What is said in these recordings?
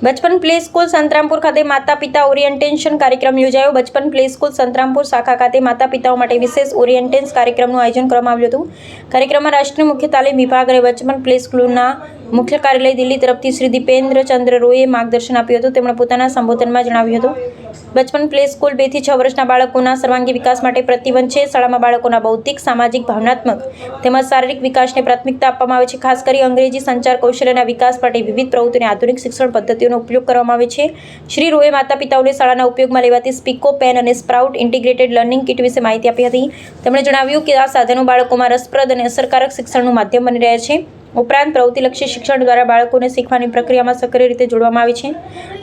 बचपन play school Santrampur खाते माता पिता ओरिएंटेशन कार्यक्रम योजायो। बचपन प्ले स्कूल संतरामपुर शाखा खाते माता पिताओं માટે વિશેષ ઓરિએન્ટેશન કાર્યક્રમનું આયોજન કરવામાં આવ્યું હતું। કાર્યક્રમમાં રાષ્ટ્રીય મુખ્ય તાલીમ વિભાગ અને બચપન પ્લે સ્કૂલના મુખ્ય કાર્યાલય દિલ્હી તરફથી શ્રી દીપેન્દ્ર ચંદ્ર રોયે માર્ગદર્શન આપ્યું હતું। તેમણે પોતાના સંબોધનમાં જણાવ્યું હતું, બચપન પ્લે સ્કૂલ 2 થી 6 વર્ષના બાળકોના સર્વાંગી વિકાસ માટે પ્રતિબંધ છે। શાળામાં બાળકોના બૌદ્ધિક, સામાજિક, ભાવનાત્મક તેમજ શારીરિક વિકાસને પ્રાથમિકતા આપવામાં આવે છે। ખાસ કરી અંગ્રેજી સંચાર કૌશલ્યના વિકાસ માટે વિવિધ પ્રવૃત્તિઓની આધુનિક શિક્ષણ પદ્ધતિઓનો ઉપયોગ કરવામાં આવે છે। શ્રી રોયે માતા પિતાઓને શાળાના ઉપયોગમાં લેવાતી સ્પીકો, પેન અને સ્પ્રાઉટ ઇન્ટિગ્રેટેડ લર્નિંગ કિટ વિશે માહિતી આપી હતી। તેમણે જણાવ્યું કે આ સાધનો બાળકોમાં રસપ્રદ અને અસરકારક શિક્ષણનું માધ્યમ બની રહ્યા છે। ઉપરાંત પ્રવૃત્તિલક્ષી શિક્ષણ દ્વારા બાળકોને શીખવાની પ્રક્રિયામાં સક્રિય રીતે જોડવામાં આવે છે।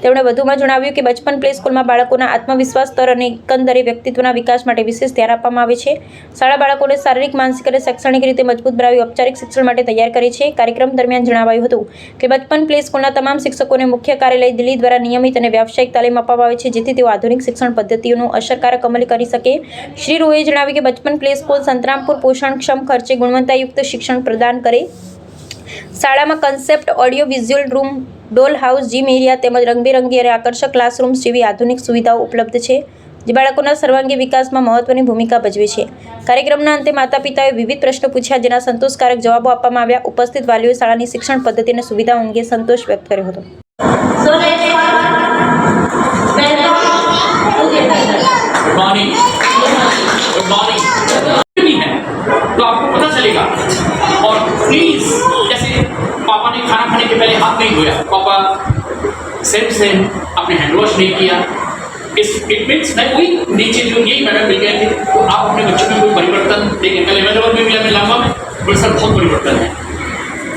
તેમણે વધુમાં જણાવ્યું કે બચપન પ્લે સ્કૂલમાં બાળકોના આત્મવિશ્વાસ સ્તર અને એકંદરે વ્યક્તિત્વના વિકાસ માટે વિશેષ ધ્યાન આપવામાં આવે છે। શાળા બાળકોને શારીરિક, માનસિક અને શૈક્ષણિક રીતે મજબૂત બનાવી ઔપચારિક શિક્ષણ માટે તૈયાર કરે છે। કાર્યક્રમ દરમિયાન જણાવાયું હતું કે બચપન પ્લે સ્કૂલના તમામ શિક્ષકોને મુખ્ય કાર્યાલય દિલ્હી દ્વારા નિયમિત અને વ્યાવસાયિક તાલીમ આપવામાં આવે છે, જેથી તેઓ આધુનિક શિક્ષણ પદ્ધતિઓનું અસરકારક અમલ કરી શકે। શ્રી રોયે જણાવ્યું કે બચપન પ્લે સ્કૂલ સંતરામપુર પોષણક્ષમ ખર્ચે ગુણવત્તાયુક્ત શિક્ષણ પ્રદાન કરે। શાળામાં કન્સેપ્ટ ઓડિયો વિઝ્યુઅલ રૂમ, ડોલ હાઉસ, જીમ એરિયા તેમજ રંગબેરંગી અને આકર્ષક ક્લાસરૂમ્સ જેવી આધુનિક સુવિધાઓ ઉપલબ્ધ છે, જે બાળકોના સર્વાંગી વિકાસમાં મહત્વની ભૂમિકા ભજવે છે। કાર્યક્રમના અંતે માતા પિતાએ વિવિધ પ્રશ્નો પૂછ્યા, જેના સંતોષકારક જવાબો આપવામાં આવ્યા। ઉપસ્થિત વાલીઓએ શાળાની શિક્ષણ પદ્ધતિ અને સુવિધાઓ અંગે સંતોષ વ્યક્ત કર્યો હતો। तो आपको पता चलेगा। और प्लीज, जैसे पापा ने खाना खाने के पहले हाथ नहीं धोया, पापा सेम आपने हैंड वॉश नहीं किया, इट मीन्स नहीं हुई नीचे जो यही मैडम मिल गए थे। तो आप अपने बच्चों में कोई परिवर्तन देखें। कल 11 में मिला, मैं लामा में बड़े सर बहुत परिवर्तन है।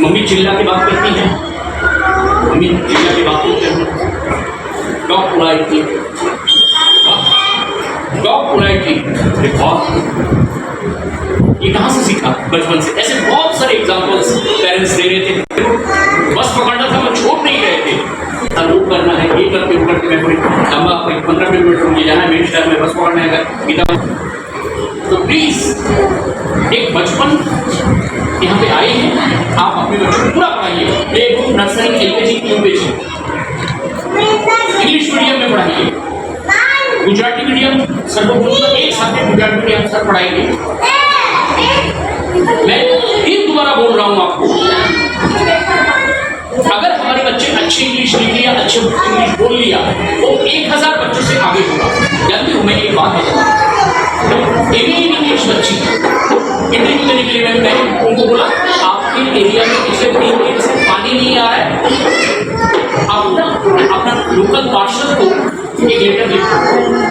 मम्मी चिल्ला के बात करती हैं, मम्मी चिल्ला के बात करते हैं, टॉक पोलाइटली, ये कहाँ से सीखा? बचपन से। ऐसे बहुत सारे एग्जाम्पल्स पेरेंट्स दे रहे थे। बस पकड़ना था, वो छोड़ नहीं रहे थे। वो करना है, ये करके वो करके मैं पूरी लंबा 15 किलोमीटर मुझे जाना है, मेन शहर में बस पकड़ना है गीता। तो प्लीज एक बचपन यहाँ पे आए हैं, आप अपने बच्चों को पूरा पढ़ाइए। Play group, nursery, LKG, UKG, English medium में पढ़ाइए, गुजराती मीडियम सर को एक साथ में गुजराती मीडियम सर पढ़ाएंगे। मैं फिर दोबारा बोल रहा हूँ आपको, अगर हमारे बच्चे अच्छे इंग्लिश लिख लिया, अच्छे इंग्लिश बोल लिया, तो 1000 बच्चों से आगे होगा। जानते हो, मैं एक बात बताऊँ, इंग्लिश बच्ची इंटरव्यू देने के लिए मैं उनको बोला, आपके एरिया में पिछले 3 दिन से पानी नहीं आ रहा है, आप अपना लोकल पार्षद को एक लेटर लिखो।